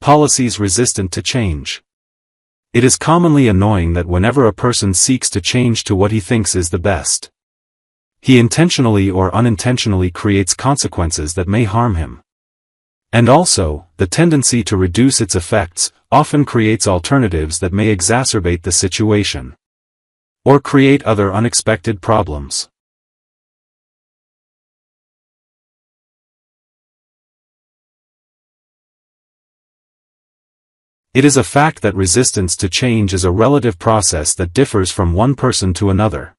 Policies resistant to change. It is commonly annoying that whenever a person seeks to change to what he thinks is the best, he intentionally or unintentionally creates consequences that may harm him. And also, the tendency to reduce its effects often creates alternatives that may exacerbate the situation or create other unexpected problems. It is a fact that resistance to change is a relative process that differs from one person to another,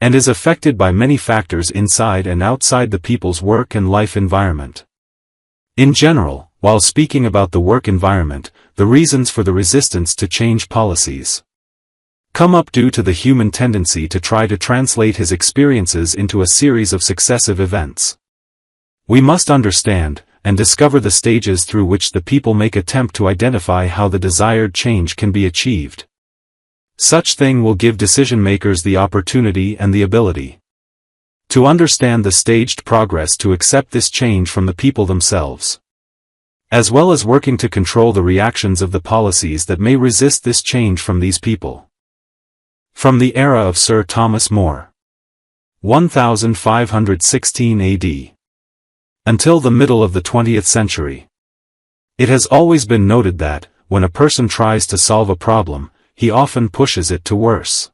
and is affected by many factors inside and outside the people's work and life environment. In general, while speaking about the work environment, the reasons for the resistance to change policies come up due to the human tendency to try to translate his experiences into a series of successive events. We must understand and discover the stages through which the people make attempt to identify how the desired change can be achieved. Such thing will give decision makers the opportunity and the ability to understand the staged progress to accept this change from the people themselves, as well as working to control the reactions of the policies that may resist this change from these people. From the era of Sir Thomas More, 1516 AD, until the middle of the 20th century, it has always been noted that, when a person tries to solve a problem, he often pushes it to worse.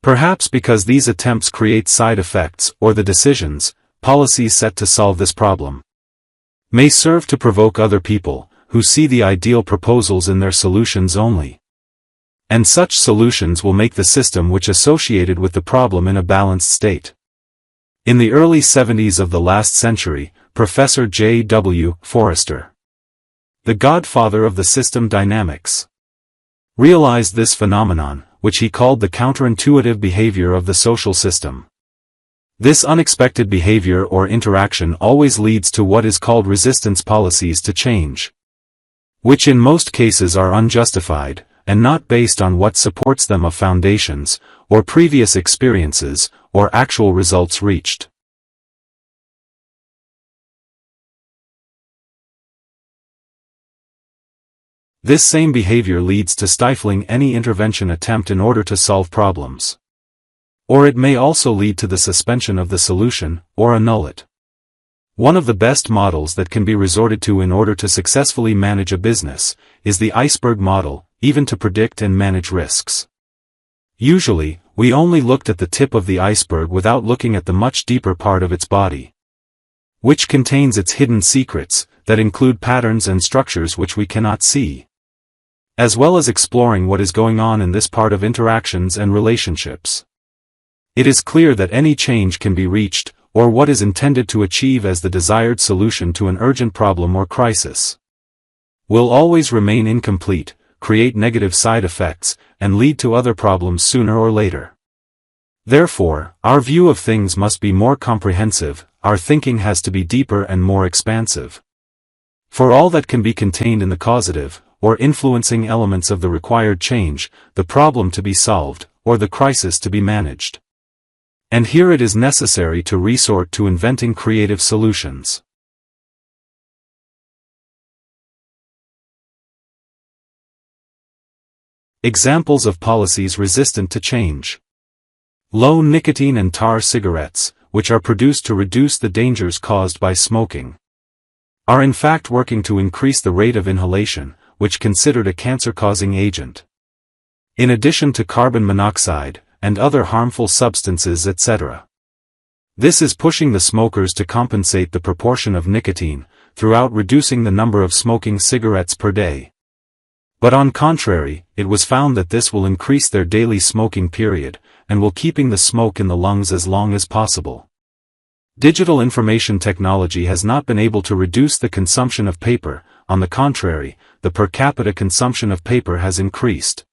Perhaps because these attempts create side effects, or the decisions, policies set to solve this problem, may serve to provoke other people, who see the ideal proposals in their solutions only. And such solutions will make the system which associated with the problem in a balanced state. In the early 70s of the last century, Professor J. W. Forrester, the godfather of the system dynamics, realized this phenomenon, which he called the counterintuitive behavior of the social system. This unexpected behavior or interaction always leads to what is called resistance policies to change, which in most cases are unjustified, and not based on what supports them of foundations, or previous experiences, or actual results reached. This same behavior leads to stifling any intervention attempt in order to solve problems. Or it may also lead to the suspension of the solution, or annul it. One of the best models that can be resorted to in order to successfully manage a business, is the iceberg model, even to predict and manage risks. Usually, we only looked at the tip of the iceberg without looking at the much deeper part of its body, which contains its hidden secrets, that include patterns and structures which we cannot see, as well as exploring what is going on in this part of interactions and relationships. It is clear that any change can be reached, or what is intended to achieve as the desired solution to an urgent problem or crisis, will always remain incomplete, create negative side effects, and lead to other problems sooner or later. Therefore, our view of things must be more comprehensive, our thinking has to be deeper and more expansive. For all that can be contained in the causative, or influencing elements of the required change, the problem to be solved, or the crisis to be managed. And here it is necessary to resort to inventing creative solutions. Examples of policies resistant to change. Low nicotine and tar cigarettes, which are produced to reduce the dangers caused by smoking, are in fact working to increase the rate of inhalation, which considered a cancer-causing agent, in addition to carbon monoxide, and other harmful substances etc. This is pushing the smokers to compensate the proportion of nicotine, throughout reducing the number of smoking cigarettes per day. But on contrary, it was found that this will increase their daily smoking period, and will keeping the smoke in the lungs as long as possible. Digital information technology has not been able to reduce the consumption of paper, on the contrary, the per capita consumption of paper has increased.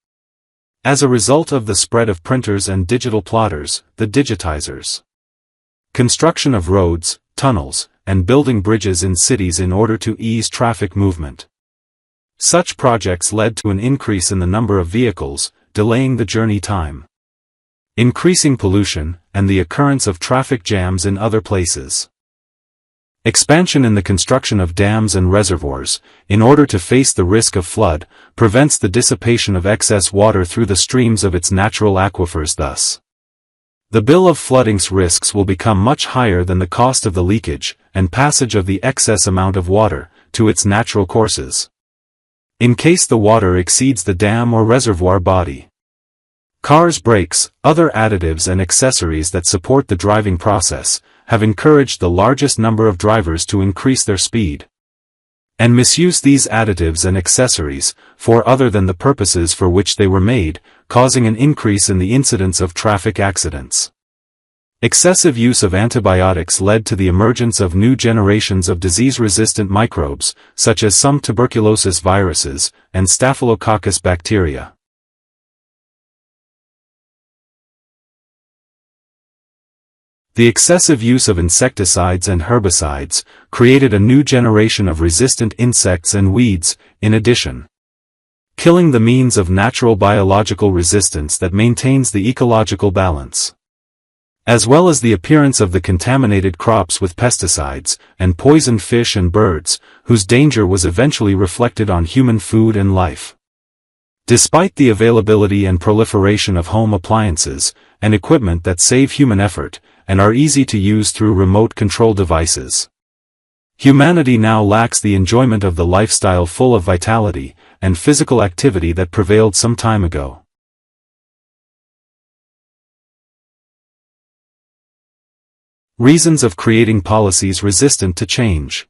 As a result of the spread of printers and digital plotters, the digitizers. Construction of roads, tunnels, and building bridges in cities in order to ease traffic movement. Such projects led to an increase in the number of vehicles, delaying the journey time, increasing pollution, and the occurrence of traffic jams in other places. Expansion in the construction of dams and reservoirs, in order to face the risk of flood, prevents the dissipation of excess water through the streams of its natural aquifers. Thus, the bill of flooding's risks will become much higher than the cost of the leakage and passage of the excess amount of water to its natural courses, in case the water exceeds the dam or reservoir body. Cars' brakes, other additives and accessories that support the driving process, have encouraged the largest number of drivers to increase their speed and misuse these additives and accessories for other than the purposes for which they were made, causing an increase in the incidence of traffic accidents. Excessive use of antibiotics led to the emergence of new generations of disease-resistant microbes, such as some tuberculosis viruses and Staphylococcus bacteria. The excessive use of insecticides and herbicides created a new generation of resistant insects and weeds, in addition, killing the means of natural biological resistance that maintains the ecological balance, as well as the appearance of the contaminated crops with pesticides, and poisoned fish and birds, whose danger was eventually reflected on human food and life. Despite the availability and proliferation of home appliances and equipment that save human effort, and are easy to use through remote control devices, humanity now lacks the enjoyment of the lifestyle full of vitality and physical activity that prevailed some time ago. Reasons of creating policies resistant to change.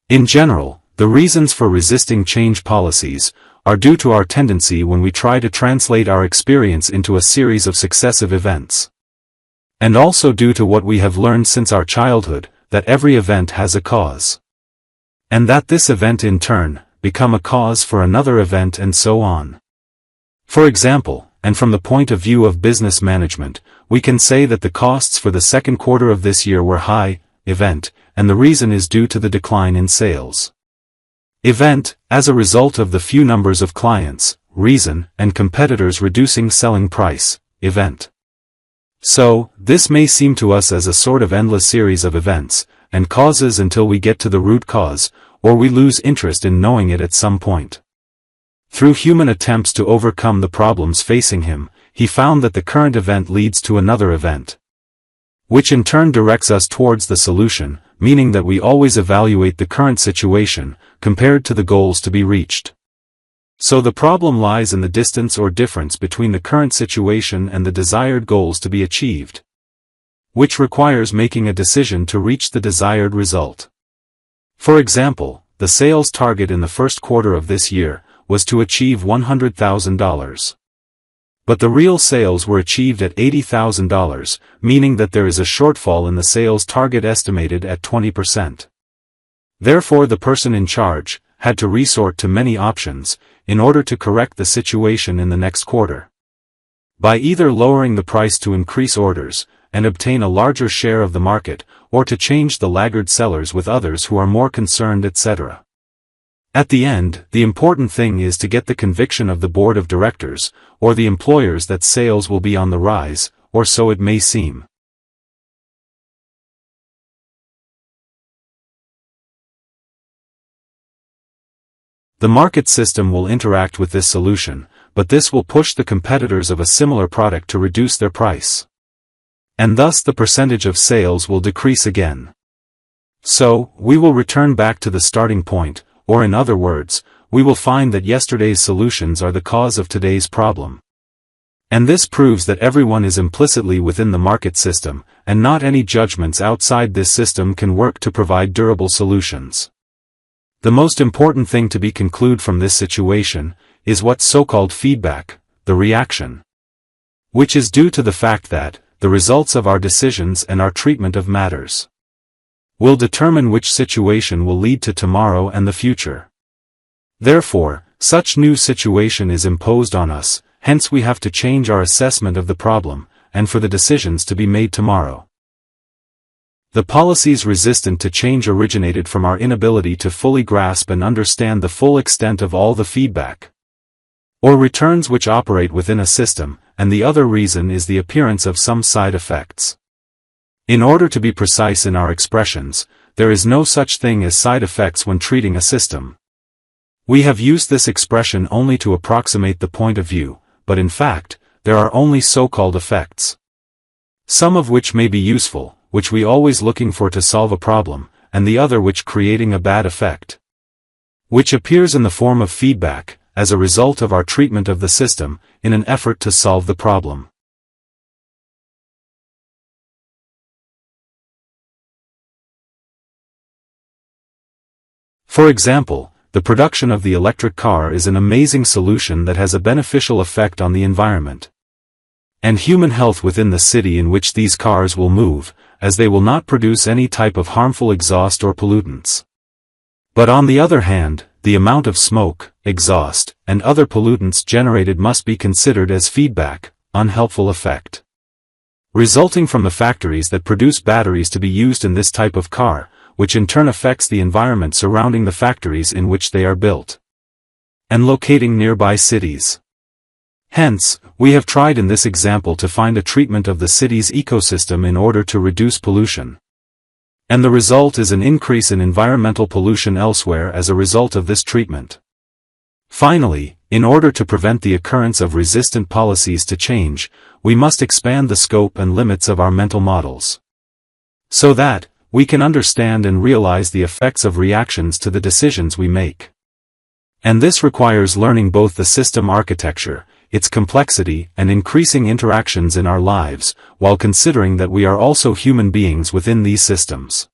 In general, the reasons for resisting change policies are due to our tendency when we try to translate our experience into a series of successive events, and also due to what we have learned since our childhood, that every event has a cause, and that this event in turn become a cause for another event and so on. For example, and from the point of view of business management, we can say that the costs for the second quarter of this year were high, event, and the reason is due to the decline in sales. Event, as a result of the few numbers of clients, reason, and competitors reducing selling price, event. So, this may seem to us as a sort of endless series of events and causes until we get to the root cause, or we lose interest in knowing it at some point. Through human attempts to overcome the problems facing him, he found that the current event leads to another event, which in turn directs us towards the solution, meaning that we always evaluate the current situation compared to the goals to be reached. So the problem lies in the distance or difference between the current situation and the desired goals to be achieved, which requires making a decision to reach the desired result. For example, the sales target in the first quarter of this year was to achieve $100,000. But the real sales were achieved at $80,000, meaning that there is a shortfall in the sales target estimated at 20%. Therefore, the person in charge had to resort to many options in order to correct the situation in the next quarter, by either lowering the price to increase orders and obtain a larger share of the market, or to change the laggard sellers with others who are more concerned, etc. At the end, the important thing is to get the conviction of the board of directors, or the employers, that sales will be on the rise, or so it may seem. The market system will interact with this solution, but this will push the competitors of a similar product to reduce their price, and thus the percentage of sales will decrease again. So, we will return back to the starting point, or in other words, we will find that yesterday's solutions are the cause of today's problem. And this proves that everyone is implicitly within the market system, and not any judgments outside this system can work to provide durable solutions. The most important thing to be concluded from this situation is what's so-called feedback, the reaction, which is due to the fact that the results of our decisions and our treatment of matters will determine which situation will lead to tomorrow and the future. Therefore, such new situation is imposed on us, hence we have to change our assessment of the problem, and for the decisions to be made tomorrow. The policies resistant to change originated from our inability to fully grasp and understand the full extent of all the feedback or returns which operate within a system, and the other reason is the appearance of some side effects. In order to be precise in our expressions, there is no such thing as side effects when treating a system. We have used this expression only to approximate the point of view, but in fact, there are only so-called effects. Some of which may be useful, which we always looking for to solve a problem, and the other which creating a bad effect, which appears in the form of feedback, as a result of our treatment of the system, in an effort to solve the problem. For example, the production of the electric car is an amazing solution that has a beneficial effect on the environment and human health within the city in which these cars will move, as they will not produce any type of harmful exhaust or pollutants. But on the other hand, the amount of smoke, exhaust, and other pollutants generated must be considered as feedback, unhelpful effect, resulting from the factories that produce batteries to be used in this type of car, which in turn affects the environment surrounding the factories in which they are built and locating nearby cities. Hence, we have tried in this example to find a treatment of the city's ecosystem in order to reduce pollution. And the result is an increase in environmental pollution elsewhere as a result of this treatment. Finally, in order to prevent the occurrence of resistant policies to change, we must expand the scope and limits of our mental models, so that we can understand and realize the effects of reactions to the decisions we make. And this requires learning both the system architecture, its complexity, and increasing interactions in our lives, while considering that we are also human beings within these systems.